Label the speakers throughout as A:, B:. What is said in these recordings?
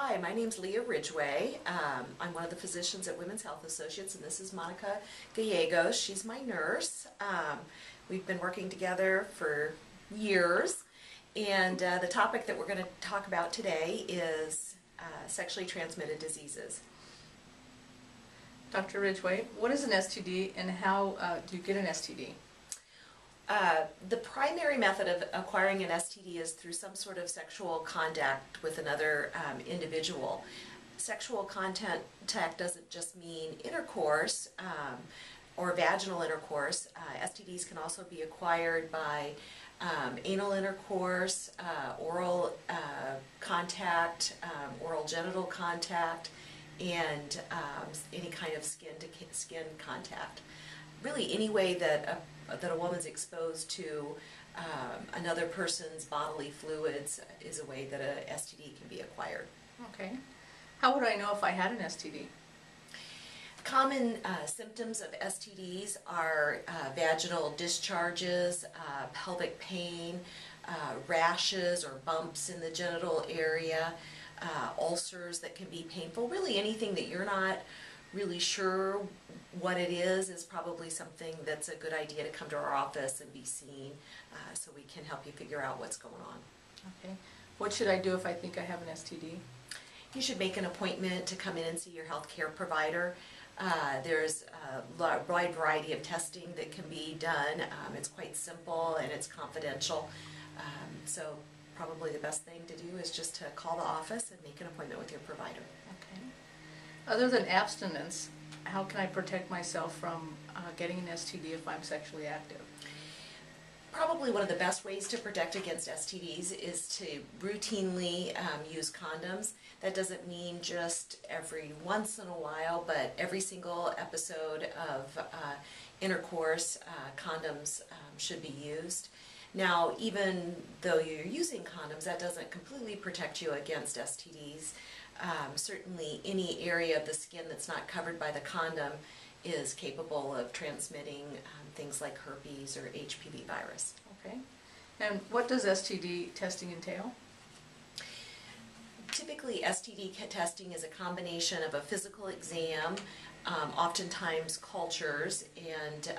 A: Hi, my name's Leah Ridgway. I'm one of the physicians at Women's Health Associates, and this is Monica Gallegos. She's my nurse. We've been working together for years, and the topic that we're going to talk about today is sexually transmitted diseases.
B: Dr. Ridgway, what is an STD and how do you get an STD?
A: The primary method of acquiring an STD is through some sort of sexual contact with another individual. Sexual contact doesn't just mean intercourse or vaginal intercourse. STDs can also be acquired by anal intercourse, oral contact, oral genital contact, and any kind of skin-to-skin contact. Really, any way that a woman's exposed to another person's bodily fluids is a way that a STD can be acquired.
B: Okay. How would I know if I had an STD?
A: Common symptoms of STDs are vaginal discharges, pelvic pain, rashes or bumps in the genital area, ulcers that can be painful. Really anything that you're not really sure what it is probably something that's a good idea to come to our office and be seen so we can help you figure out what's going on.
B: Okay. What should I do if I think I have an STD?
A: You should make an appointment to come in and see your health care provider. There's a wide variety of testing that can be done. It's quite simple and it's confidential. So probably the best thing to do is just to call the office and make an appointment with your provider.
B: Okay. Other than abstinence, how can I protect myself from getting an STD if I'm sexually active?
A: Probably one of the best ways to protect against STDs is to routinely use condoms. That doesn't mean just every once in a while, but every single episode of intercourse, condoms should be used. Now, even though you're using condoms, that doesn't completely protect you against STDs. Certainly any area of the skin that's not covered by the condom is capable of transmitting things like herpes or HPV virus.
B: Okay. And what does STD testing entail?
A: Typically, STD testing is a combination of a physical exam, oftentimes cultures, and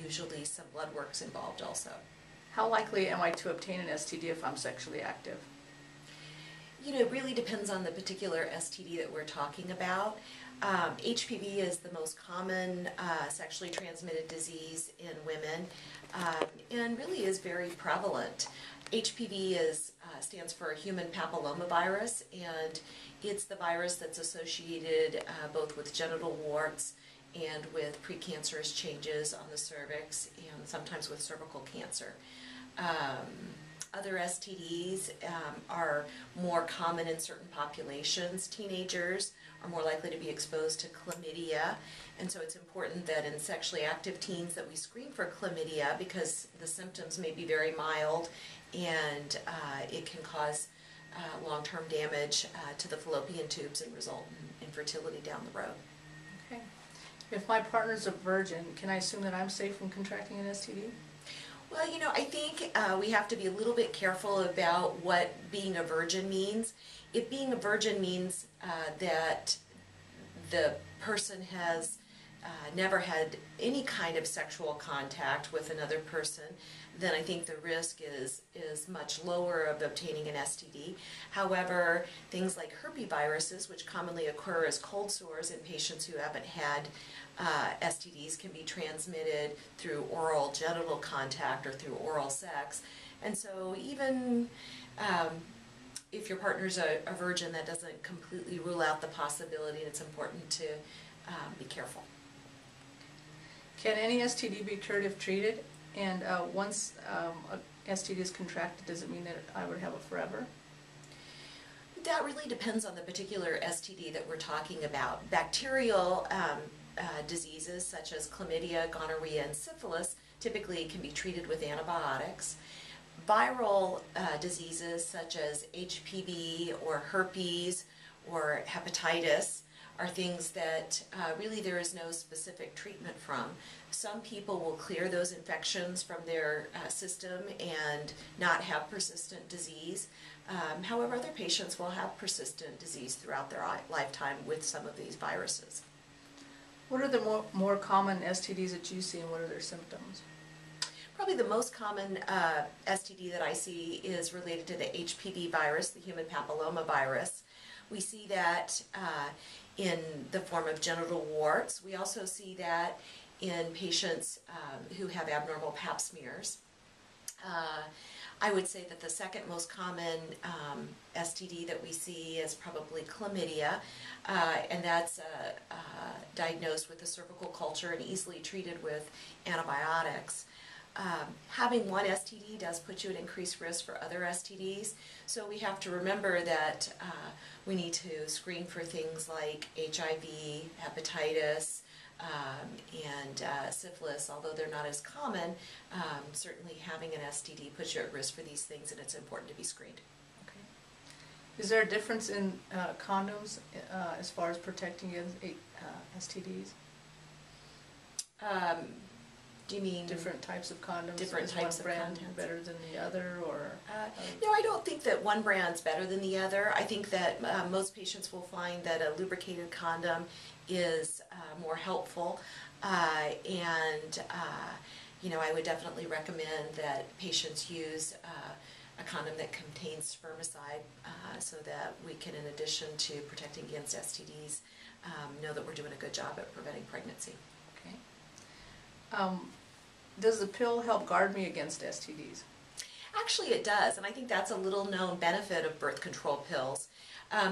A: usually some blood work's involved also.
B: How likely am I to obtain an STD if I'm sexually active?
A: You know, it really depends on the particular STD that we're talking about. HPV is the most common sexually transmitted disease in women and really is very prevalent. HPV stands for human papillomavirus, and it's the virus that's associated both with genital warts and with precancerous changes on the cervix and sometimes with cervical cancer. Other STDs are more common in certain populations. Teenagers are more likely to be exposed to chlamydia, and so it's important that in sexually active teens that we screen for chlamydia because the symptoms may be very mild and it can cause long-term damage to the fallopian tubes and result in infertility down the road.
B: Okay. If my partner's a virgin, can I assume that I'm safe from contracting an STD?
A: Well, you know, I think we have to be a little bit careful about what being a virgin means. If being a virgin means that the person has never had any kind of sexual contact with another person, then I think the risk is much lower of obtaining an STD. However, things like herpesviruses, which commonly occur as cold sores in patients who haven't had STDs, can be transmitted through oral genital contact or through oral sex. And so even if your partner's a virgin, that doesn't completely rule out the possibility, and it's important to be careful.
B: Can any STD be cured if treated? And once a STD is contracted, does it mean that I would have it forever?
A: That really depends on the particular STD that we're talking about. Bacterial diseases such as chlamydia, gonorrhea, and syphilis typically can be treated with antibiotics. Viral diseases such as HPV or herpes or hepatitis are things that really there is no specific treatment from. Some people will clear those infections from their system and not have persistent disease. However, other patients will have persistent disease throughout their lifetime with some of these viruses.
B: What are the more common STDs that you see, and what are their symptoms?
A: Probably the most common STD that I see is related to the HPV virus, the human papilloma virus. We see that in the form of genital warts. We also see that in patients who have abnormal pap smears. I would say that the second most common STD that we see is probably chlamydia, and that's diagnosed with a cervical culture and easily treated with antibiotics. Having one STD does put you at increased risk for other STDs, so we have to remember that we need to screen for things like HIV, hepatitis, and syphilis. Although they're not as common, certainly having an STD puts you at risk for these things, and it's important to be screened.
B: Okay. Is there a difference in condoms as far as protecting against STDs?
A: Do you mean
B: different types of condoms?
A: Different types of
B: one brand
A: condoms
B: better than the other, or?
A: No, I don't think that one brand's better than the other. I think that most patients will find that a lubricated condom is more helpful, and you know, I would definitely recommend that patients use a condom that contains spermicide, so that we can, in addition to protecting against STDs, know that we're doing a good job at preventing pregnancy.
B: Okay. Does the pill help guard me against STDs?
A: Actually, it does, and I think that's a little known benefit of birth control pills.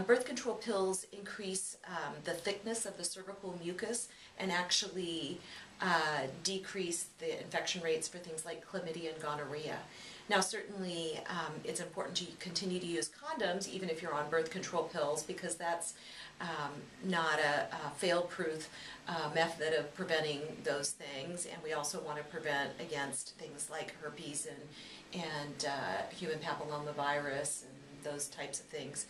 A: Birth control pills increase the thickness of the cervical mucus and actually decrease the infection rates for things like chlamydia and gonorrhea. Now, certainly, it's important to continue to use condoms even if you're on birth control pills, because that's not a fail-proof method of preventing those things, and we also want to prevent against things like herpes and human papilloma virus and those types of things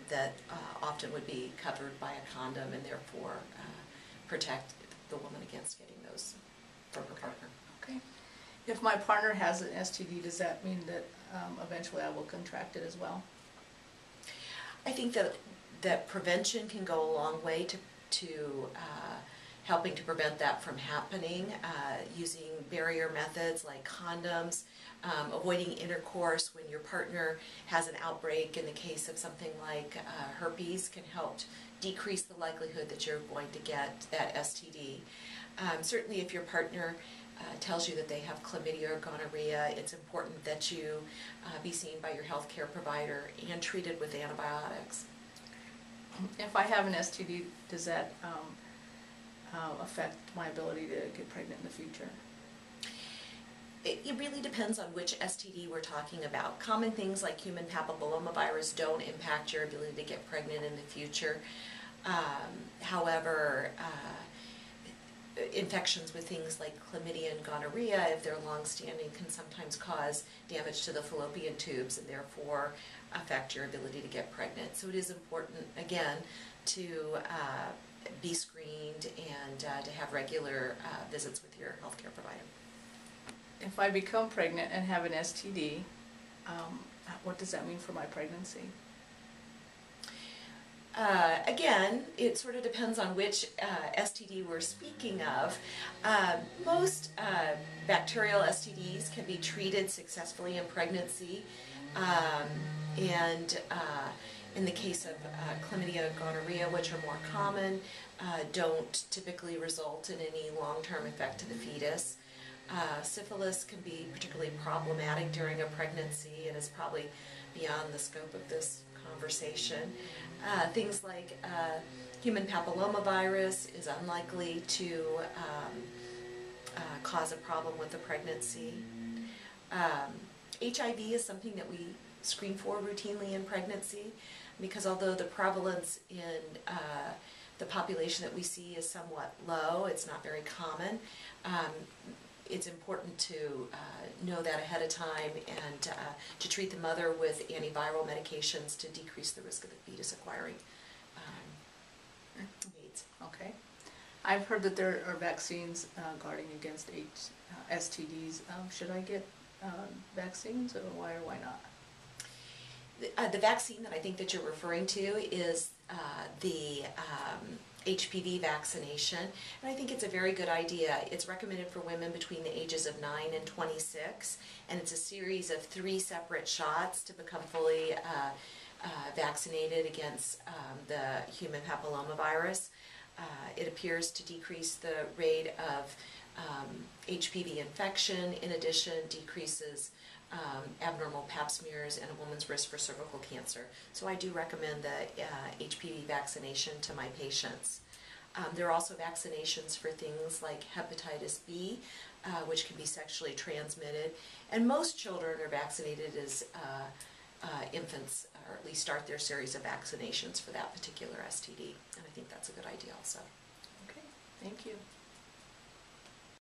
A: that often would be covered by a condom, and therefore protect the woman against getting those from her partner.
B: Okay. If my partner has an STD, does that mean that eventually I will contract it as well?
A: I think that prevention can go a long way to helping to prevent that from happening, using barrier methods like condoms, avoiding intercourse when your partner has an outbreak in the case of something like herpes can help decrease the likelihood that you're going to get that STD. Certainly if your partner tells you that they have chlamydia or gonorrhea, it's important that you be seen by your healthcare provider and treated with antibiotics.
B: If I have an STD, does that affect my ability to get pregnant in the future?
A: It really depends on which STD we're talking about. Common things like human papilloma virus don't impact your ability to get pregnant in the future. However, infections with things like chlamydia and gonorrhea, if they're long-standing, can sometimes cause damage to the fallopian tubes and therefore affect your ability to get pregnant. So it is important, again, to be screened and to have regular visits with your healthcare provider.
B: If I become pregnant and have an STD, what does that mean for my pregnancy?
A: Again, it sort of depends on which STD we're speaking of. Most bacterial STDs can be treated successfully in pregnancy, and in the case of chlamydia and gonorrhea, which are more common, don't typically result in any long-term effect to the fetus. Syphilis can be particularly problematic during a pregnancy and is probably beyond the scope of this conversation. Things like human papilloma virus is unlikely to cause a problem with the pregnancy. HIV is something that we screen for routinely in pregnancy, because although the prevalence in the population that we see is somewhat low, it's not very common. It's important to know that ahead of time and to treat the mother with antiviral medications to decrease the risk of the fetus acquiring kids.
B: Okay. I've heard that there are vaccines guarding against STDs. Should I get vaccines, or why not?
A: The vaccine that I think that you're referring to is the HPV vaccination, and I think it's a very good idea. It's recommended for women between the ages of 9 and 26, and it's a series of 3 separate shots to become fully vaccinated against the human papillomavirus. It appears to decrease the rate of HPV infection. In addition, decreases abnormal pap smears and a woman's risk for cervical cancer. So I do recommend the HPV vaccination to my patients. There are also vaccinations for things like hepatitis B, which can be sexually transmitted. And most children are vaccinated as infants, or at least start their series of vaccinations for that particular STD. And I think that's a good idea also.
B: Okay, thank you.